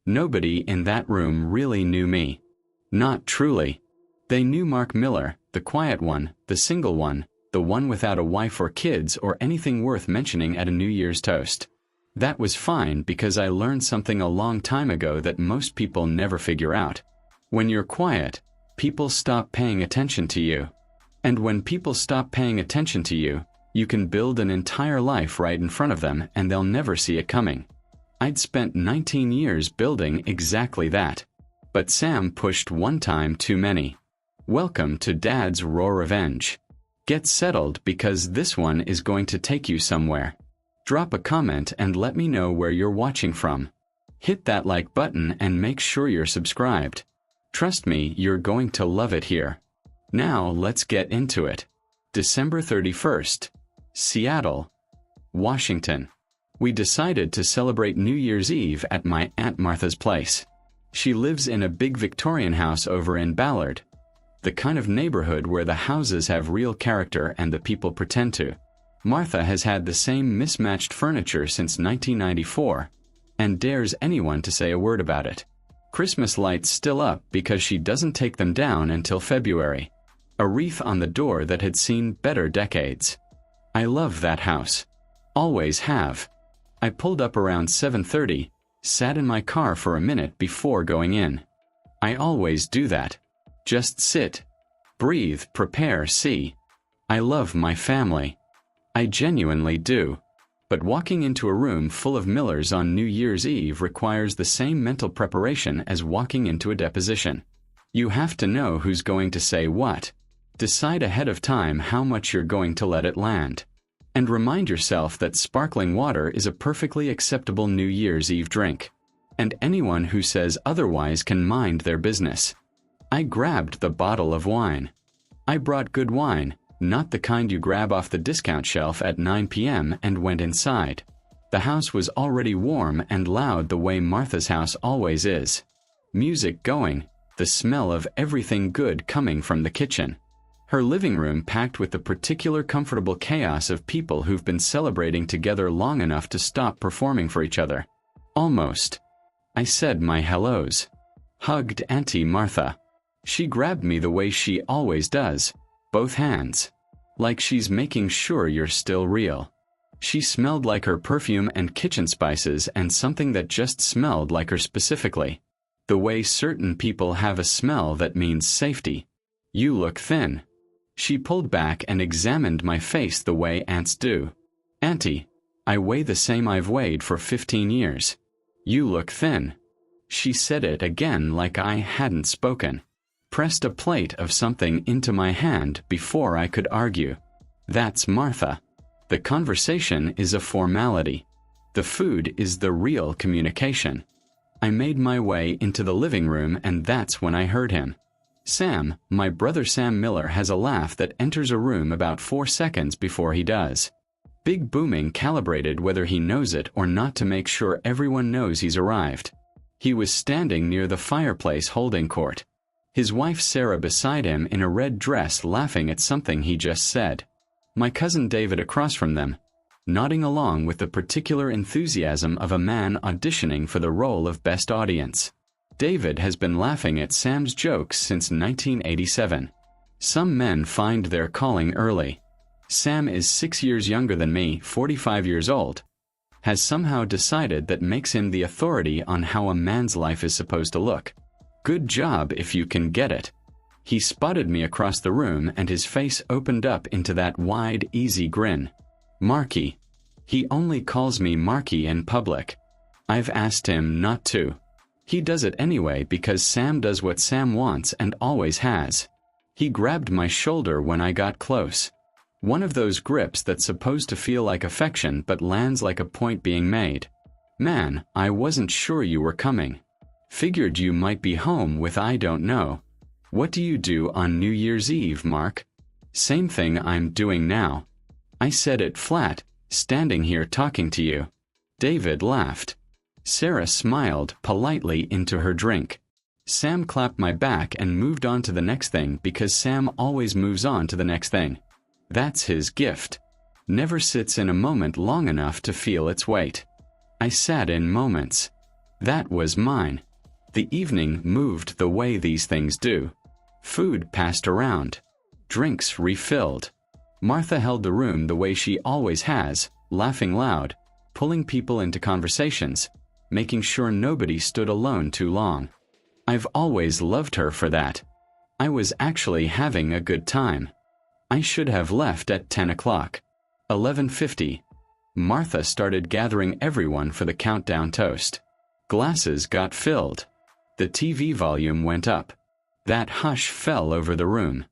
Nobody in that room really knew me. Not truly. They knew Mark Miller, the quiet one, the single one, the one without a wife or kids or anything worth mentioning at a New Year's toast. That was fine because I learned something a long time ago that most people never figure out. When you're quiet, people stop paying attention to you. And when people stop paying attention to you, you can build an entire life right in front of them and they'll never see it coming. I'd spent 19 years building exactly that. But Sam pushed one time too many. Welcome to Dad's Raw Revenge. Get settled because this one is going to take you somewhere. Drop a comment and let me know where you're watching from. Hit that like button and make sure you're subscribed. Trust me, you're going to love it here. Now let's get into it. December 31st. Seattle, Washington. We decided to celebrate New Year's Eve at my Aunt Martha's place. She lives in a big Victorian house over in Ballard. The kind of neighborhood where the houses have real character and the people pretend to. Martha has had the same mismatched furniture since 1994, and dares anyone to say a word about it. Christmas lights still up because she doesn't take them down until February. A wreath on the door that had seen better decades. I love that house. Always have. I pulled up around 7:30, sat in my car for a minute before going in. I always do that. Just sit, breathe, prepare, see. I love my family. I genuinely do. But walking into a room full of Millers on New Year's Eve requires the same mental preparation as walking into a deposition. You have to know who's going to say what. Decide ahead of time how much you're going to let it land. And remind yourself that sparkling water is a perfectly acceptable New Year's Eve drink. And anyone who says otherwise can mind their business. I grabbed the bottle of wine. I brought good wine, not the kind you grab off the discount shelf at 9 p.m. and went inside. The house was already warm and loud the way Martha's house always is. Music going, the smell of everything good coming from the kitchen. Her living room packed with the particular comfortable chaos of people who've been celebrating together long enough to stop performing for each other. Almost. I said my hellos. Hugged Auntie Martha. She grabbed me the way she always does, both hands. Like she's making sure you're still real. She smelled like her perfume and kitchen spices and something that just smelled like her specifically. The way certain people have a smell that means safety. You look thin. She pulled back and examined my face the way aunts do. Auntie, I weigh the same I've weighed for 15 years. You look thin. She said it again like I hadn't spoken. Pressed a plate of something into my hand before I could argue. That's Martha. The conversation is a formality. The food is the real communication. I made my way into the living room and that's when I heard him. Sam, my brother Sam Miller, has a laugh that enters a room about 4 seconds before he does. Big booming calibrated whether he knows it or not to make sure everyone knows he's arrived. He was standing near the fireplace holding court. His wife Sarah beside him in a red dress laughing at something he just said. My cousin David across from them, nodding along with the particular enthusiasm of a man auditioning for the role of best audience. David has been laughing at Sam's jokes since 1987. Some men find their calling early. Sam is 6 years younger than me, 45 years old. Has somehow decided that makes him the authority on how a man's life is supposed to look. Good job if you can get it. He spotted me across the room and his face opened up into that wide, easy grin. Marky. He only calls me Marky in public. I've asked him not to. He does it anyway because Sam does what Sam wants and always has. He grabbed my shoulder when I got close. One of those grips that's supposed to feel like affection but lands like a point being made. Man, I wasn't sure you were coming. Figured you might be home with I don't know. What do you do on New Year's Eve, Mark? Same thing I'm doing now. I said it flat, standing here talking to you. David laughed. Sarah smiled politely into her drink. Sam clapped my back and moved on to the next thing because Sam always moves on to the next thing. That's his gift. Never sits in a moment long enough to feel its weight. I sat in moments. That was mine. The evening moved the way these things do. Food passed around. Drinks refilled. Martha held the room the way she always has, laughing loud, pulling people into conversations, making sure nobody stood alone too long. I've always loved her for that. I was actually having a good time. I should have left at 10 o'clock. 11:50. Martha started gathering everyone for the countdown toast. Glasses got filled. The TV volume went up. That hush fell over the room.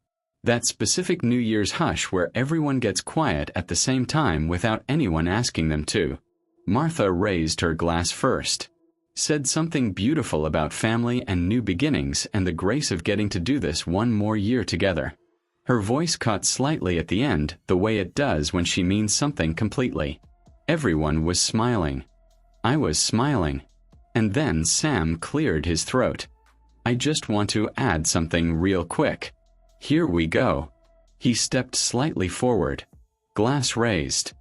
That specific New Year's hush where everyone gets quiet at the same time without anyone asking them to. Martha raised her glass first. Said something beautiful about family and new beginnings and the grace of getting to do this one more year together. Her voice caught slightly at the end, the way it does when she means something completely. Everyone was smiling. I was smiling. And then Sam cleared his throat. I just want to add something real quick. Here we go. He stepped slightly forward. Glass raised.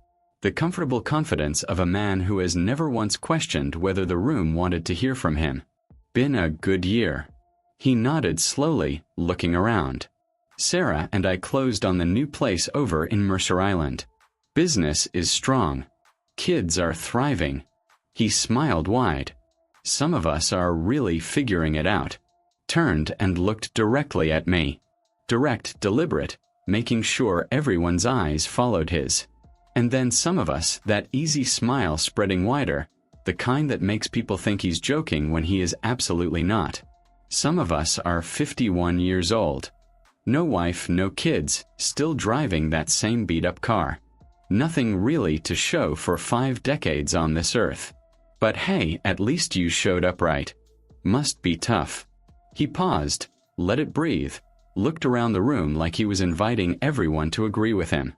The comfortable confidence of a man who has never once questioned whether the room wanted to hear from him. Been a good year. He nodded slowly, looking around. Sarah and I closed on the new place over in Mercer Island. Business is strong. Kids are thriving. He smiled wide. Some of us are really figuring it out. Turned and looked directly at me. Direct, deliberate, making sure everyone's eyes followed his. And then some of us, that easy smile spreading wider, the kind that makes people think he's joking when he is absolutely not. Some of us are 51 years old. No wife, no kids, still driving that same beat-up car. Nothing really to show for 5 decades on this earth. But hey, at least you showed up right. Must be tough. He paused, let it breathe, looked around the room like he was inviting everyone to agree with him.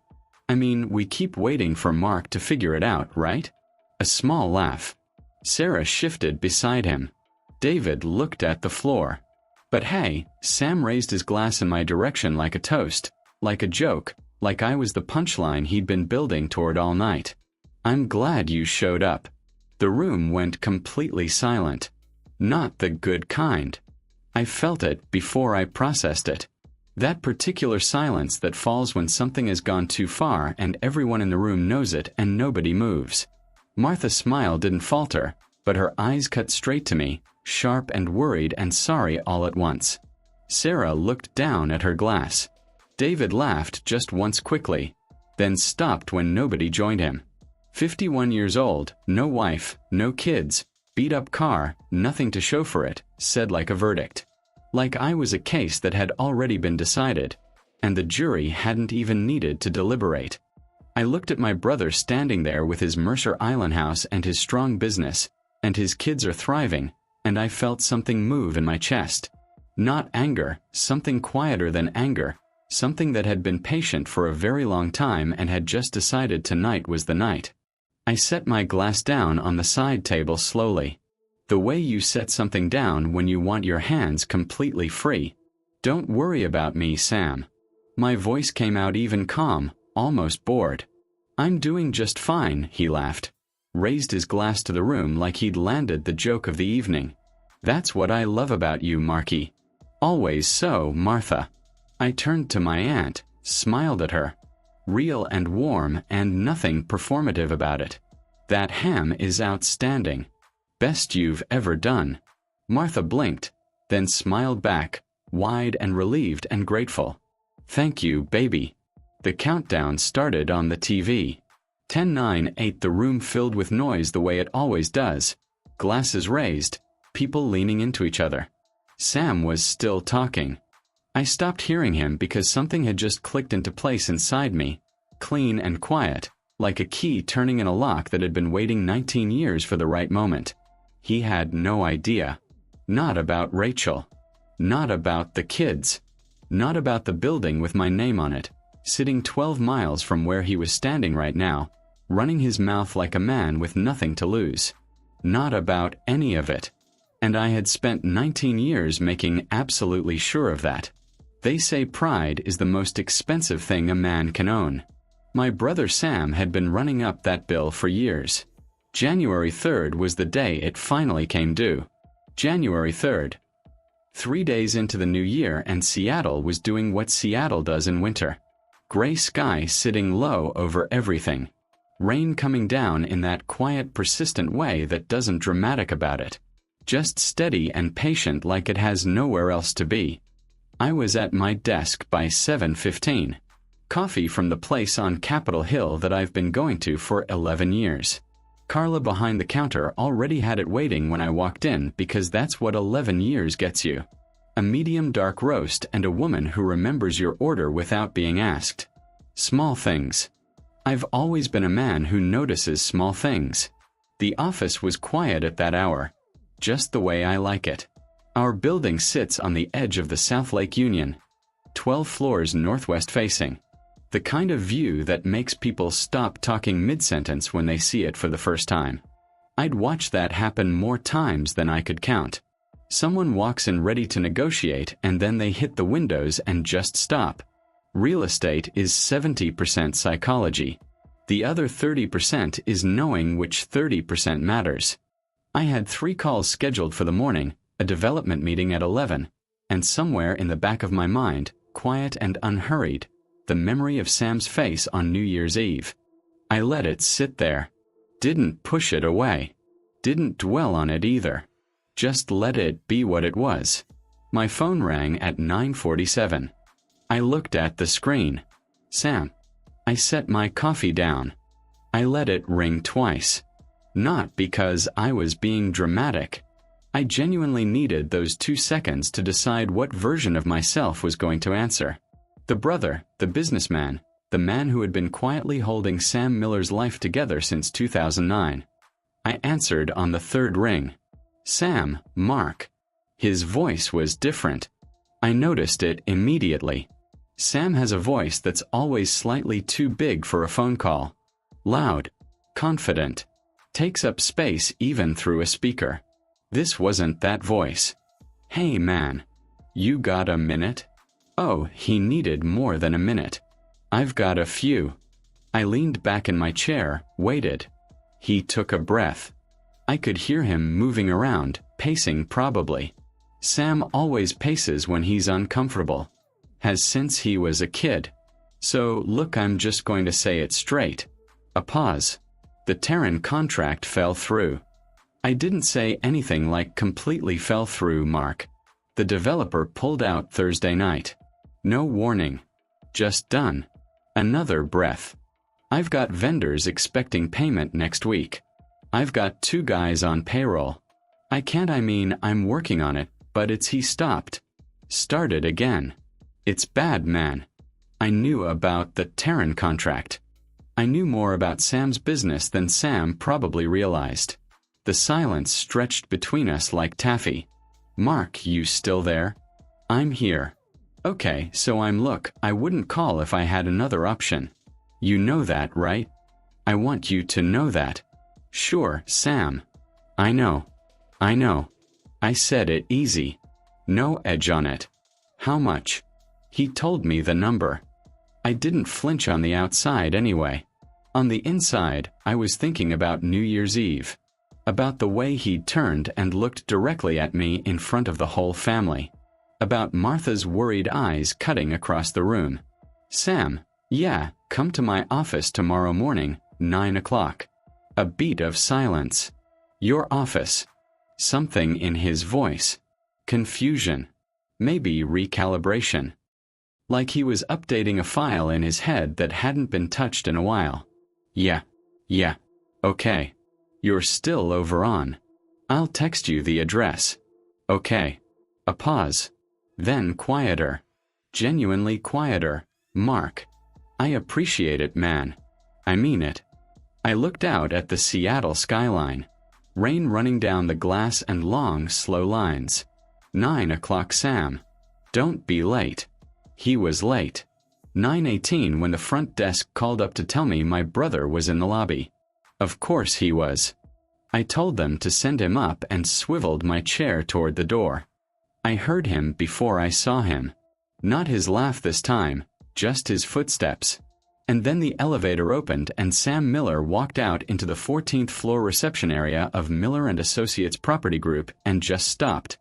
I mean, we keep waiting for Mark to figure it out, right? A small laugh. Sarah shifted beside him. David looked at the floor. But hey, Sam raised his glass in my direction like a toast, like a joke, like I was the punchline he'd been building toward all night. I'm glad you showed up. The room went completely silent. Not the good kind. I felt it before I processed it. That particular silence that falls when something has gone too far and everyone in the room knows it and nobody moves. Martha's smile didn't falter, but her eyes cut straight to me, sharp and worried and sorry all at once. Sarah looked down at her glass. David laughed just once quickly, then stopped when nobody joined him. 51 years old, no wife, no kids, beat-up car, nothing to show for it, said like a verdict. Like I was a case that had already been decided, and the jury hadn't even needed to deliberate. I looked at my brother standing there with his Mercer Island house and his strong business, and his kids are thriving, and I felt something move in my chest. Not anger, something quieter than anger, something that had been patient for a very long time and had just decided tonight was the night. I set my glass down on the side table slowly. The way you set something down when you want your hands completely free. Don't worry about me, Sam. My voice came out even calm, almost bored. I'm doing just fine, he laughed. Raised his glass to the room like he'd landed the joke of the evening. That's what I love about you, Marky. Always so, Martha. I turned to my aunt, smiled at her. Real and warm and nothing performative about it. That ham is outstanding. Best you've ever done. Martha blinked, then smiled back, wide and relieved and grateful. Thank you, baby. The countdown started on the TV. 10, 9, 8. The room filled with noise the way it always does. Glasses raised, people leaning into each other. Sam was still talking. I stopped hearing him because something had just clicked into place inside me, clean and quiet, like a key turning in a lock that had been waiting 19 years for the right moment. He had no idea. Not about Rachel. Not about the kids. Not about the building with my name on it, sitting 12 miles from where he was standing right now, running his mouth like a man with nothing to lose. Not about any of it. And I had spent 19 years making absolutely sure of that. They say pride is the most expensive thing a man can own. My brother Sam had been running up that bill for years. January 3rd was the day it finally came due. January 3rd. 3 days into the new year and Seattle was doing what Seattle does in winter. Gray sky sitting low over everything. Rain coming down in that quiet, persistent way that doesn't dramatic about it. Just steady and patient like it has nowhere else to be. I was at my desk by 7:15. Coffee from the place on Capitol Hill that I've been going to for 11 years. Carla behind the counter already had it waiting when I walked in because that's what 11 years gets you. A medium dark roast and a woman who remembers your order without being asked. Small things. I've always been a man who notices small things. The office was quiet at that hour. Just the way I like it. Our building sits on the edge of the South Lake Union. 12 floors northwest facing. The kind of view that makes people stop talking mid-sentence when they see it for the first time. I'd watched that happen more times than I could count. Someone walks in ready to negotiate and then they hit the windows and just stop. Real estate is 70% psychology. The other 30% is knowing which 30% matters. I had 3 calls scheduled for the morning, a development meeting at 11, and somewhere in the back of my mind, quiet and unhurried, the memory of Sam's face on New Year's Eve. I let it sit there. Didn't push it away. Didn't dwell on it either. Just let it be what it was. My phone rang at 9:47. I looked at the screen. Sam. I set my coffee down. I let it ring twice. Not because I was being dramatic. I genuinely needed those 2 seconds to decide what version of myself was going to answer. The brother, the businessman, the man who had been quietly holding Sam Miller's life together since 2009. I answered on the 3rd ring. Sam, Mark. His voice was different. I noticed it immediately. Sam has a voice that's always slightly too big for a phone call. Loud. Confident. Takes up space even through a speaker. This wasn't that voice. Hey man. You got a minute? Oh, he needed more than a minute. I've got a few. I leaned back in my chair, waited. He took a breath. I could hear him moving around, pacing probably. Sam always paces when he's uncomfortable. Has since he was a kid. So look, I'm just going to say it straight. A pause. The Terran contract fell through. I didn't say anything like completely fell through, Mark. The developer pulled out Thursday night. No warning. Just done. Another breath. I've got vendors expecting payment next week. I've got 2 guys on payroll. I'm working on it, but he stopped. Started again. It's bad, man. I knew about the Terran contract. I knew more about Sam's business than Sam probably realized. The silence stretched between us like taffy. Mark, you still there? I'm here. Okay, so look, I wouldn't call if I had another option. You know that, right? I want you to know that. Sure, Sam. I know. I said it easy. No edge on it. How much? He told me the number. I didn't flinch on the outside anyway. On the inside, I was thinking about New Year's Eve. About the way he'd turned and looked directly at me in front of the whole family. About Martha's worried eyes cutting across the room. Sam, yeah, come to my office tomorrow morning, 9 o'clock. A beat of silence. Your office. Something in his voice. Confusion. Maybe recalibration. Like he was updating a file in his head that hadn't been touched in a while. Yeah. Okay. You're still over on. I'll text you the address. Okay. A pause. Then quieter. Genuinely quieter. Mark. I appreciate it, man. I mean it. I looked out at the Seattle skyline. Rain running down the glass and long, slow lines. 9 o'clock, Sam. Don't be late. He was late. 9:18 when the front desk called up to tell me my brother was in the lobby. Of course he was. I told them to send him up and swiveled my chair toward the door. I heard him before I saw him. Not his laugh this time, just his footsteps. And then the elevator opened and Sam Miller walked out into the 14th floor reception area of Miller & Associates Property Group and just stopped.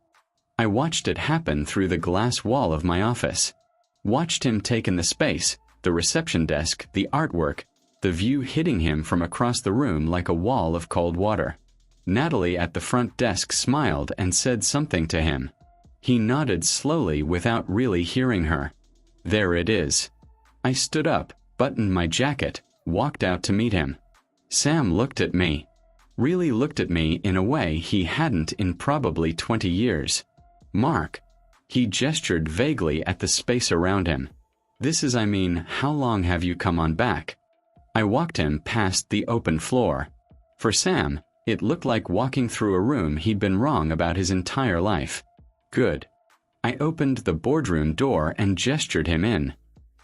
I watched it happen through the glass wall of my office. Watched him take in the space, the reception desk, the artwork, the view hitting him from across the room like a wall of cold water. Natalie at the front desk smiled and said something to him. He nodded slowly without really hearing her. There it is. I stood up, buttoned my jacket, walked out to meet him. Sam looked at me. Really looked at me in a way he hadn't in probably 20 years. Mark. He gestured vaguely at the space around him. This is, how long have you come on back? I walked him past the open floor. For Sam, it looked like walking through a room he'd been wrong about his entire life. Good. I opened the boardroom door and gestured him in.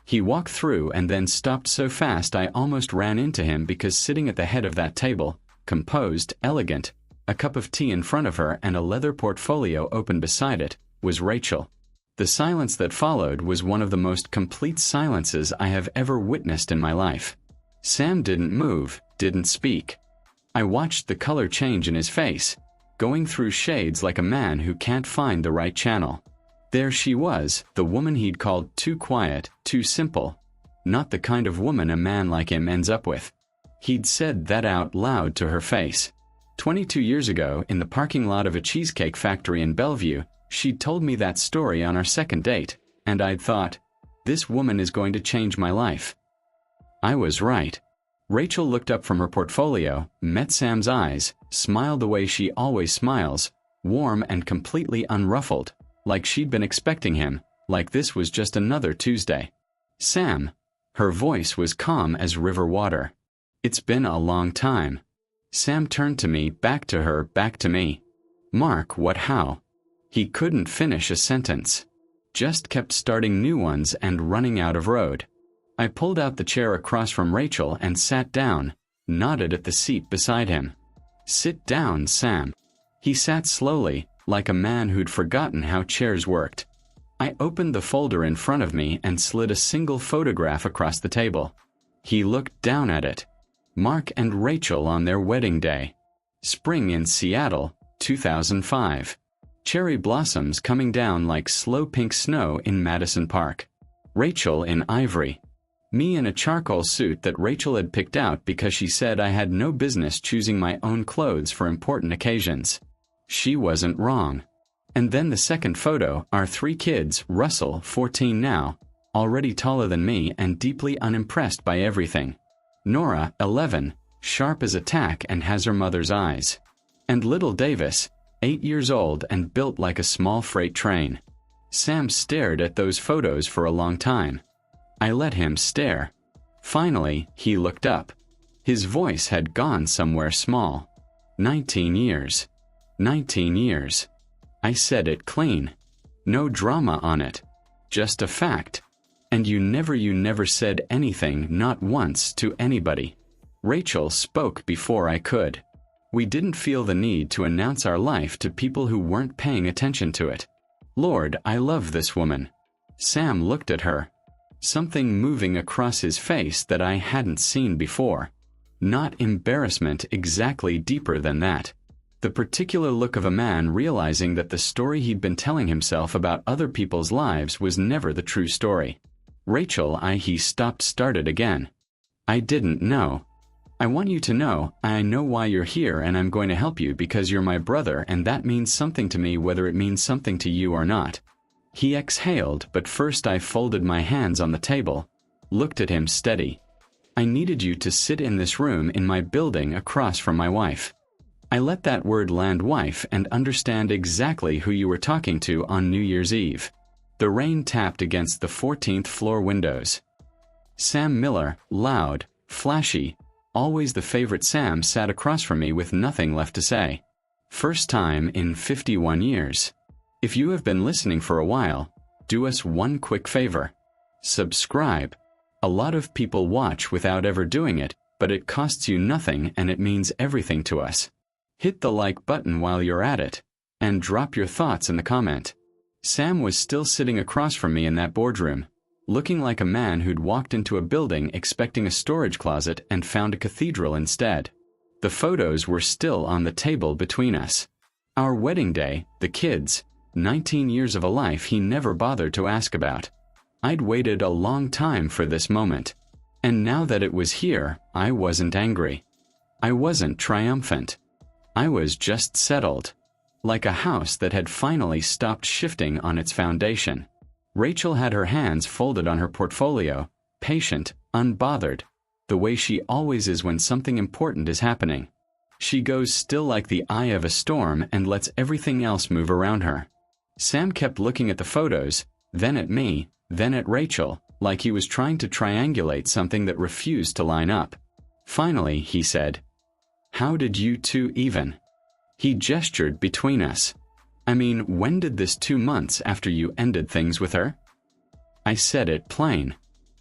He walked through and then stopped so fast I almost ran into him because sitting at the head of that table, composed, elegant, a cup of tea in front of her and a leather portfolio open beside it, was Rachel. The silence that followed was one of the most complete silences I have ever witnessed in my life. Sam didn't move, didn't speak. I watched the color change in his face, going through shades like a man who can't find the right channel. There she was, the woman he'd called too quiet, too simple. Not the kind of woman a man like him ends up with. He'd said that out loud to her face. 22 years ago, in the parking lot of a cheesecake factory in Bellevue, she'd told me that story on our second date, and I'd thought, this woman is going to change my life. I was right. Rachel looked up from her portfolio, met Sam's eyes, smiled the way she always smiles, warm and completely unruffled, like she'd been expecting him, like this was just another Tuesday. Sam. Her voice was calm as river water. It's been a long time. Sam turned to me, back to her, back to me. Mark, what, how? He couldn't finish a sentence. Just kept starting new ones and running out of road. I pulled out the chair across from Rachel and sat down, nodded at the seat beside him. Sit down, Sam. He sat slowly, like a man who'd forgotten how chairs worked. I opened the folder in front of me and slid a single photograph across the table. He looked down at it. Mark and Rachel on their wedding day. Spring in Seattle, 2005. Cherry blossoms coming down like slow pink snow in Madison Park. Rachel in ivory. Me in a charcoal suit that Rachel had picked out because she said I had no business choosing my own clothes for important occasions. She wasn't wrong. And then the second photo, our 3 kids, Russell, 14 now, already taller than me and deeply unimpressed by everything. Nora, 11, sharp as a tack and has her mother's eyes. And little Davis, 8 years old and built like a small freight train. Sam stared at those photos for a long time. I let him stare. Finally, he looked up. His voice had gone somewhere small. 19 years. 19 years. I said it clean. No drama on it. Just a fact. And you never said anything, not once, to anybody. Rachel spoke before I could. We didn't feel the need to announce our life to people who weren't paying attention to it. Lord, I love this woman. Sam looked at her. Something moving across his face that I hadn't seen before. Not embarrassment, exactly, deeper than that. The particular look of a man realizing that the story he'd been telling himself about other people's lives was never the true story. Rachel, he started again. I didn't know. I want you to know, I know why you're here and I'm going to help you because you're my brother and that means something to me whether it means something to you or not. He exhaled, but first I folded my hands on the table, looked at him steady. I needed you to sit in this room in my building across from my wife. I let that word land, wife, and understand exactly who you were talking to on New Year's Eve. The rain tapped against the 14th floor windows. Sam Miller, loud, flashy, always the favorite Sam, sat across from me with nothing left to say. First time in 51 years. If you have been listening for a while, do us one quick favor. Subscribe. A lot of people watch without ever doing it, but it costs you nothing and it means everything to us. Hit the like button while you're at it, and drop your thoughts in the comment. Sam was still sitting across from me in that boardroom, looking like a man who'd walked into a building expecting a storage closet and found a cathedral instead. The photos were still on the table between us. Our wedding day, the kids, 19 years of a life he never bothered to ask about. I'd waited a long time for this moment. And now that it was here, I wasn't angry. I wasn't triumphant. I was just settled. Like a house that had finally stopped shifting on its foundation. Rachel had her hands folded on her portfolio, patient, unbothered, the way she always is when something important is happening. She goes still like the eye of a storm and lets everything else move around her. Sam kept looking at the photos, then at me, then at Rachel, like he was trying to triangulate something that refused to line up. Finally, he said, "How did you two even?" He gestured between us. "I mean, when did this 2 months after you ended things with her?" I said it plain.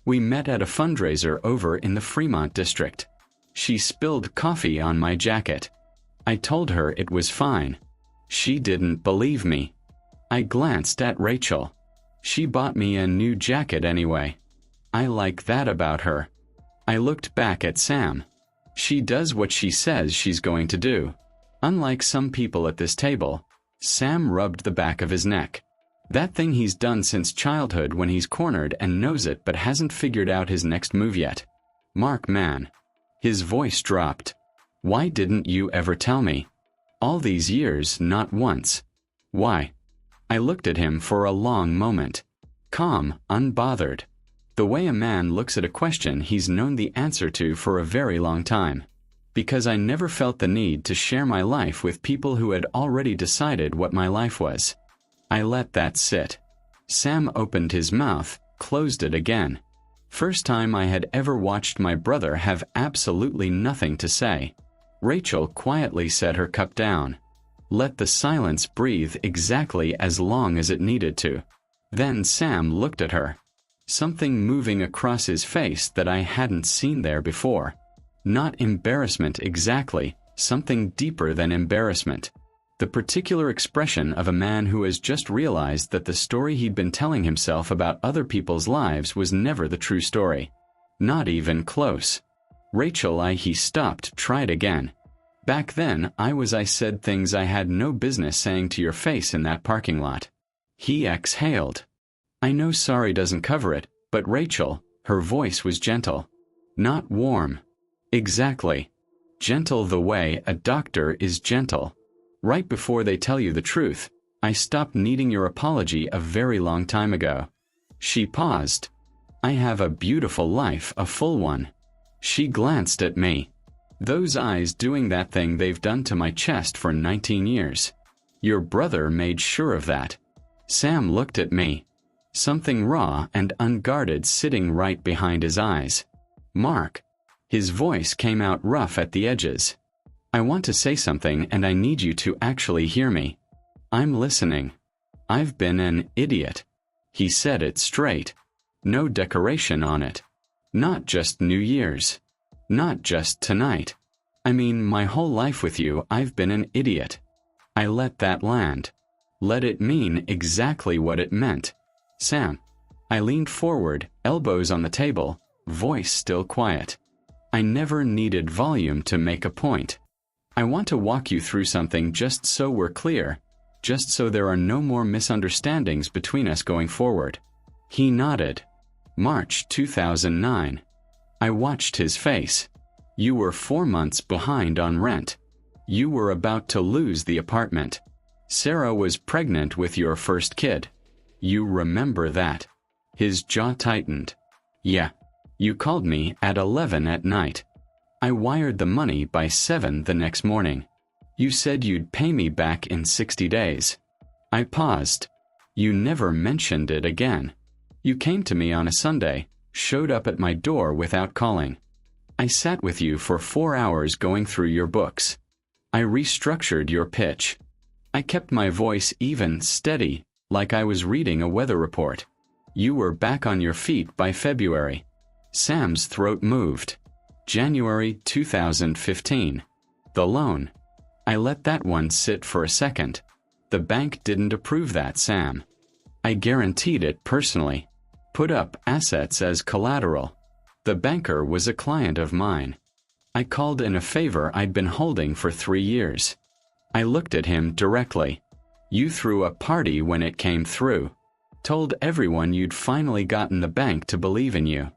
We met at a fundraiser over in the Fremont district. She spilled coffee on my jacket. I told her it was fine. She didn't believe me. I glanced at Rachel. She bought me a new jacket anyway. I like that about her. I looked back at Sam. She does what she says she's going to do. Unlike some people at this table, Sam rubbed the back of his neck. That thing he's done since childhood when he's cornered and knows it but hasn't figured out his next move yet. "Mark, man." His voice dropped. "Why didn't you ever tell me? All these years, not once. Why?" I looked at him for a long moment. Calm, unbothered. The way a man looks at a question he's known the answer to for a very long time. Because I never felt the need to share my life with people who had already decided what my life was. I let that sit. Sam opened his mouth, closed it again. First time I had ever watched my brother have absolutely nothing to say. Rachel quietly set her cup down. Let the silence breathe exactly as long as it needed to. Then Sam looked at her. Something moving across his face that I hadn't seen there before. Not embarrassment exactly, something deeper than embarrassment. The particular expression of a man who has just realized that the story he'd been telling himself about other people's lives was never the true story. Not even close. "Rachel, he stopped, tried again. Back then, I said things I had no business saying to your face in that parking lot." He exhaled. "I know sorry doesn't cover it, but Rachel," her voice was gentle. Not warm. Exactly. Gentle the way a doctor is gentle. Right before they tell you the truth, I stopped needing your apology a very long time ago. She paused. "I have a beautiful life, a full one." She glanced at me. "Those eyes doing that thing they've done to my chest for 19 years. Your brother made sure of that." Sam looked at me. Something raw and unguarded sitting right behind his eyes. "Mark." His voice came out rough at the edges. "I want to say something and I need you to actually hear me. I'm listening. I've been an idiot." He said it straight. No decoration on it. Not just New Year's. Not just tonight. I mean, my whole life with you, I've been an idiot. I let that land. Let it mean exactly what it meant. "Sam." I leaned forward, elbows on the table, voice still quiet. I never needed volume to make a point. "I want to walk you through something just so we're clear, just so there are no more misunderstandings between us going forward." He nodded. "March 2009. I watched his face. You were 4 months behind on rent. You were about to lose the apartment. Sarah was pregnant with your first kid. You remember that." His jaw tightened. "Yeah. You called me at 11 at night. I wired the money by 7 the next morning. You said you'd pay me back in 60 days. I paused. You never mentioned it again. You came to me on a Sunday, showed up at my door without calling. I sat with you for 4 hours going through your books. I restructured your pitch. I kept my voice even, steady, like I was reading a weather report. You were back on your feet by February." Sam's throat moved. "January 2015. The loan. I let that one sit for a second. The bank didn't approve that, Sam. I guaranteed it personally. put up assets as collateral. The banker was a client of mine. I called in a favor I'd been holding for 3 years. I looked at him directly. You threw a party when it came through. Told everyone you'd finally gotten the bank to believe in you.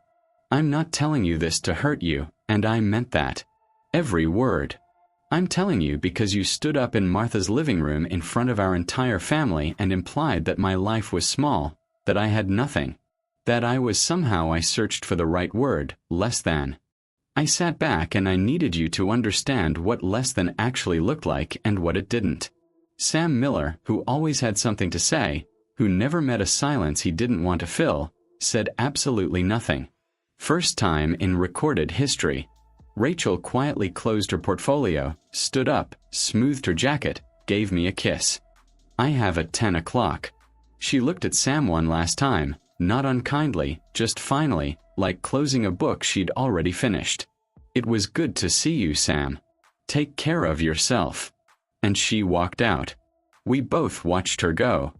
I'm not telling you this to hurt you, and I meant that. Every word. I'm telling you because you stood up in Martha's living room in front of our entire family and implied that my life was small, that I had nothing, that I searched for the right word, less than. I sat back and I needed you to understand what less than actually looked like and what it didn't. Sam Miller, who always had something to say, who never met a silence he didn't want to fill, said absolutely nothing. First time in recorded history. Rachel quietly closed her portfolio, stood up, smoothed her jacket, gave me a kiss. I have a 10 o'clock. She looked at Sam one last time, not unkindly, just finally, like closing a book she'd already finished. It was good to see you, Sam. Take care of yourself. And she walked out. We both watched her go.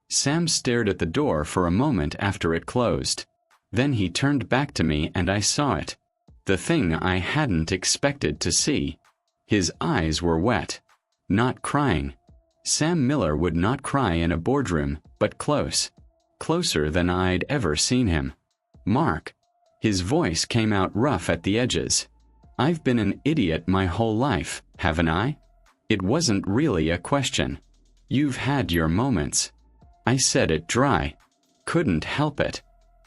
Sam stared at the door for a moment after it closed. Then he turned back to me and I saw it. The thing I hadn't expected to see. His eyes were wet. Not crying. Sam Miller would not cry in a boardroom, but close. Closer than I'd ever seen him. Mark. His voice came out rough at the edges. I've been an idiot my whole life, haven't I? It wasn't really a question. You've had your moments. I said it dry. Couldn't help it.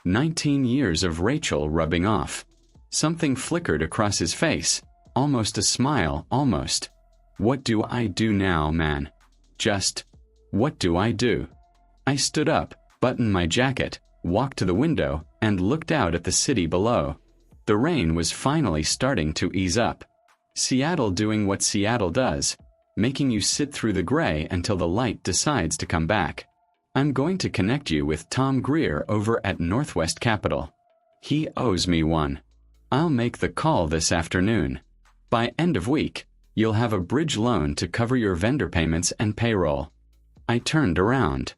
19 years of Rachel rubbing off. Something flickered across his face. Almost a smile, almost. What do I do now, man? Just, what do I do? I stood up, buttoned my jacket, walked to the window, and looked out at the city below. The rain was finally starting to ease up. Seattle doing what Seattle does, making you sit through the gray until the light decides to come back. I'm going to connect you with Tom Greer over at Northwest Capital. He owes me one. I'll make the call this afternoon. By end of week, you'll have a bridge loan to cover your vendor payments and payroll. I turned around.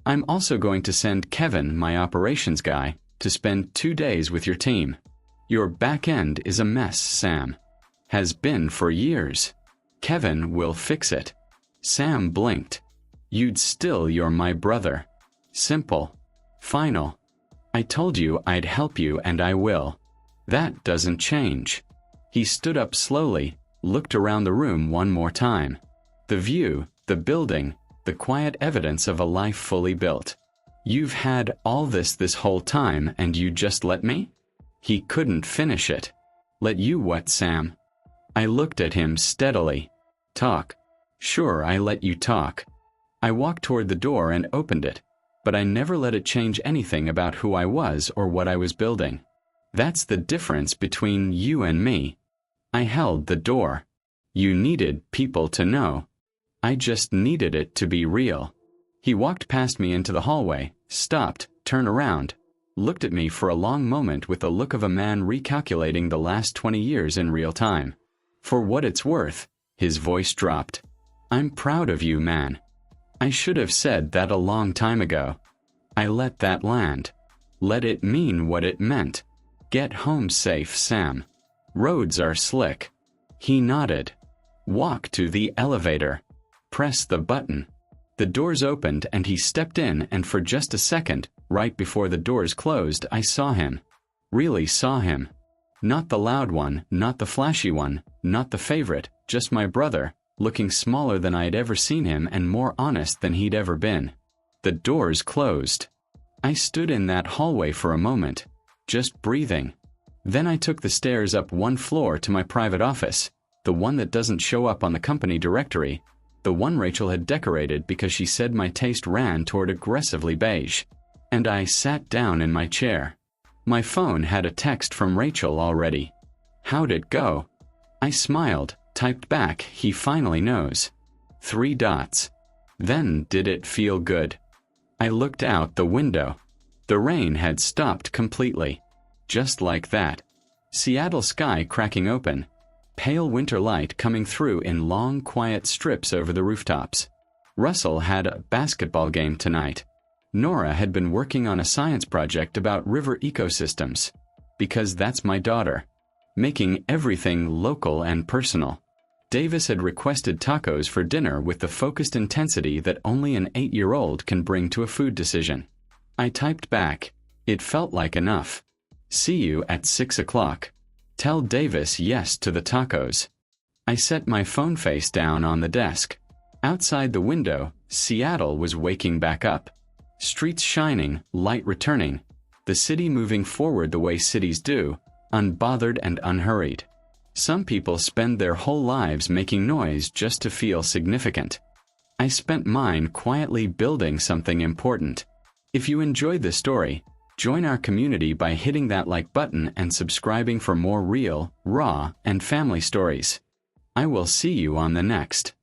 I'm also going to send Kevin, my operations guy, to spend 2 days with your team. Your back end is a mess, Sam. Has been for years. Kevin will fix it. Sam blinked. You're my brother. Simple. Final. I told you I'd help you and I will. That doesn't change. He stood up slowly, looked around the room one more time. The view, the building, the quiet evidence of a life fully built. You've had all this whole time and you just let me? He couldn't finish it. Let you what, Sam? I looked at him steadily. Talk. Sure, I let you talk. I walked toward the door and opened it, but I never let it change anything about who I was or what I was building. That's the difference between you and me. I held the door. You needed people to know. I just needed it to be real. He walked past me into the hallway, stopped, turned around, looked at me for a long moment with the look of a man recalculating the last 20 years in real time. For what it's worth, his voice dropped. I'm proud of you, man. I should have said that a long time ago. I let that land. Let it mean what it meant. Get home safe, Sam. Roads are slick. He nodded. Walk to the elevator. Press the button. The doors opened and he stepped in, and for just a second, right before the doors closed, I saw him. Really saw him. Not the loud one, not the flashy one, not the favorite, just my brother, looking smaller than I'd ever seen him and more honest than he'd ever been. The doors closed. I stood in that hallway for a moment, just breathing. Then I took the stairs up 1 floor to my private office, the one that doesn't show up on the company directory, the one Rachel had decorated because she said my taste ran toward aggressively beige. And I sat down in my chair. My phone had a text from Rachel already. How'd it go? I smiled, typed back, he finally knows. 3 dots. Then did it feel good? I looked out the window. The rain had stopped completely. Just like that. Seattle sky cracking open. Pale winter light coming through in long, quiet strips over the rooftops. Russell had a basketball game tonight. Nora had been working on a science project about river ecosystems. Because that's my daughter. Making everything local and personal. Davis had requested tacos for dinner with the focused intensity that only an 8-year-old can bring to a food decision. I typed back, "It felt like enough. See you at 6 o'clock. Tell Davis yes to the tacos." I set my phone face down on the desk. Outside the window, Seattle was waking back up. Streets shining, light returning, the city moving forward the way cities do, unbothered and unhurried. Some people spend their whole lives making noise just to feel significant. I spent mine quietly building something important. If you enjoyed this story, join our community by hitting that like button and subscribing for more real, raw, and family stories. I will see you on the next.